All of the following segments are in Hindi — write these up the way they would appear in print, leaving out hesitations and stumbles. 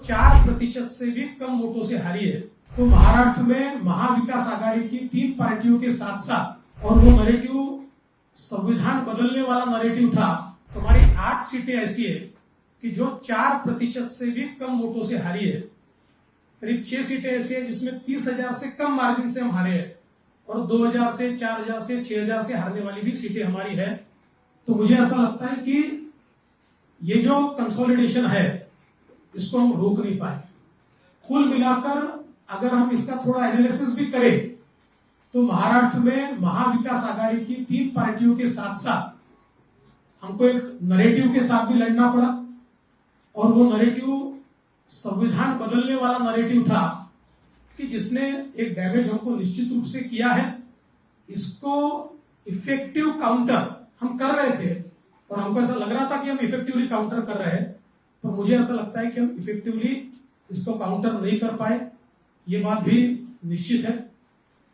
4% से भी कम वोटों से हारी है। तो महाराष्ट्र में महाविकास आघाड़ी की 3 पार्टियों के साथ साथ, और वो नैरेटिव संविधान बदलने वाला नैरेटिव था, तो हमारी 8 सीटें ऐसी है कि जो 4% से भी कम वोटों से हारी है। करीब 6 सीटें ऐसी है जिसमें 30,000 से कम मार्जिन से हम हारे हैं, और 2,000 से 4,000 से 6,000 से हारने वाली भी सीटें हमारी है। तो मुझे ऐसा लगता है कि ये जो कंसोलिडेशन है इसको हम रोक नहीं पाए। कुल मिलाकर अगर हम इसका थोड़ा एनालिसिस भी करें तो महाराष्ट्र में महाविकास आघाड़ी की 3 पार्टियों के साथ साथ हमको एक नैरेटिव के साथ भी लड़ना पड़ा, और वो नैरेटिव संविधान बदलने वाला नैरेटिव था कि जिसने एक डैमेज हमको निश्चित रूप से किया है। इसको इफेक्टिव काउंटर हम कर रहे थे, और हमको ऐसा लग रहा था कि हम इफेक्टिवली काउंटर कर रहे हैं, पर मुझे ऐसा लगता है कि हम इफेक्टिवली इसको काउंटर नहीं कर पाए, ये बात भी निश्चित है।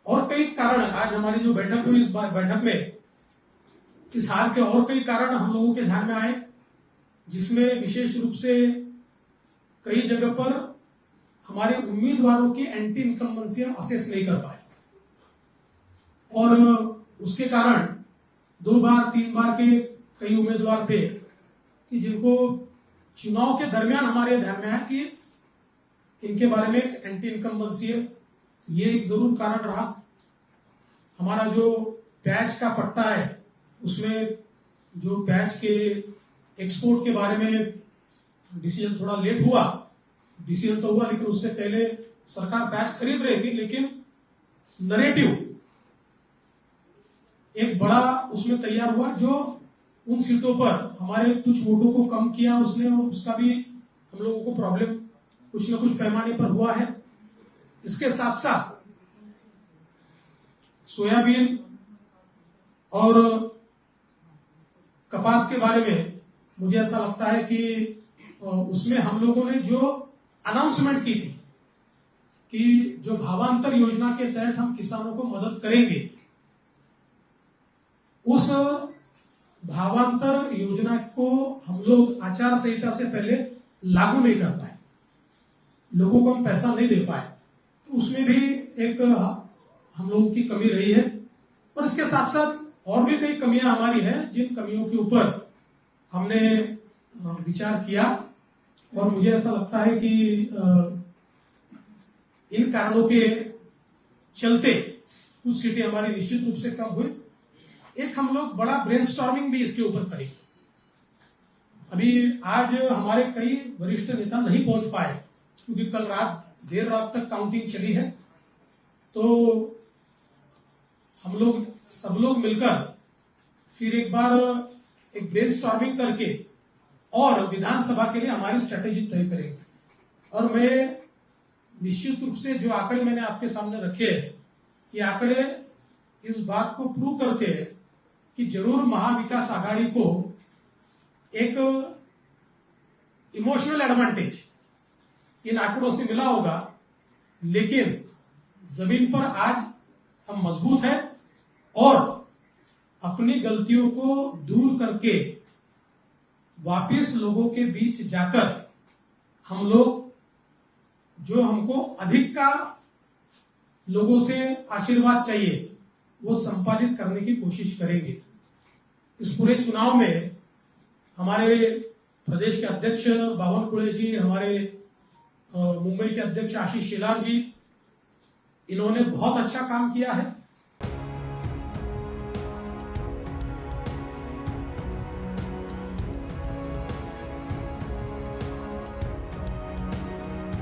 और कई कारण, आज हमारी जो बैठक हुई, इस बैठक में इस हार के और कई कारण हम लोगों के ध्यान में आए, जिसमें विशेष रूप से कई जगह पर हमारे उम्मीदवारों की एंटी इनकम्बेंसी हम असेस नहीं कर पाए, और उसके कारण 2 बार 3 बार के कई उम्मीदवार थे कि जिनको चुनाव के दरमियान हमारे ध्यान में आया कि इनके बारे में एक एंटी इनकम्बेंसी है। ये एक जरूर कारण रहा। हमारा जो पैच का पट्टा है उसमें जो पैच के एक्सपोर्ट के बारे में डिसीजन थोड़ा लेट हुआ, डिसीजन तो हुआ लेकिन उससे पहले सरकार पैच खरीद रही थी, लेकिन नैरेटिव एक बड़ा उसमें तैयार हुआ जो उन सीटों पर हमारे कुछ वोटों को कम किया उसने, और उसका भी हम लोगों को प्रॉब्लम कुछ न कुछ पैमाने पर हुआ है। इसके साथ साथ सोयाबीन और कपास के बारे में मुझे ऐसा लगता है कि उसमें हम लोगों ने जो अनाउंसमेंट की थी कि जो भावांतर योजना के तहत हम किसानों को मदद करेंगे, उस भावांतर योजना को हम लोग आचार संहिता से पहले लागू नहीं कर पाए, लोगों को हम पैसा नहीं दे पाए, तो उसमें भी एक हम लोगों की कमी रही है। और इसके साथ साथ और भी कई कमियां हमारी हैं, जिन कमियों के ऊपर हमने विचार किया, और मुझे ऐसा लगता है कि इन कारणों के चलते कुछ सीटें हमारी निश्चित रूप से कम हुई। एक हम लोग बड़ा ब्रेनस्टॉर्मिंग भी इसके ऊपर करेंगे। अभी आज हमारे कई वरिष्ठ नेता नहीं पहुंच पाए क्योंकि कल देर रात तक काउंटिंग चली है, तो हम लोग सब लोग मिलकर फिर एक बार एक ब्रेनस्टॉर्मिंग करके और विधानसभा के लिए हमारी स्ट्रेटेजी तय करेंगे। और मैं निश्चित रूप से जो आंकड़े मैंने आपके सामने रखे हैं, ये आंकड़े इस बात को प्रूव करते हैं कि जरूर महाविकास आघाड़ी को एक इमोशनल एडवांटेज इन आंकड़ों से मिला होगा, लेकिन जमीन पर आज हम मजबूत हैं और अपनी गलतियों को दूर करके वापस लोगों के बीच जाकर हम लोग जो हमको अधिक का लोगों से आशीर्वाद चाहिए वो संपादित करने की कोशिश करेंगे। इस पूरे चुनाव में हमारे प्रदेश के अध्यक्ष बावनकुळे जी, हमारे मुंबई के अध्यक्ष आशीष शेलार जी, इन्होंने बहुत अच्छा काम किया है।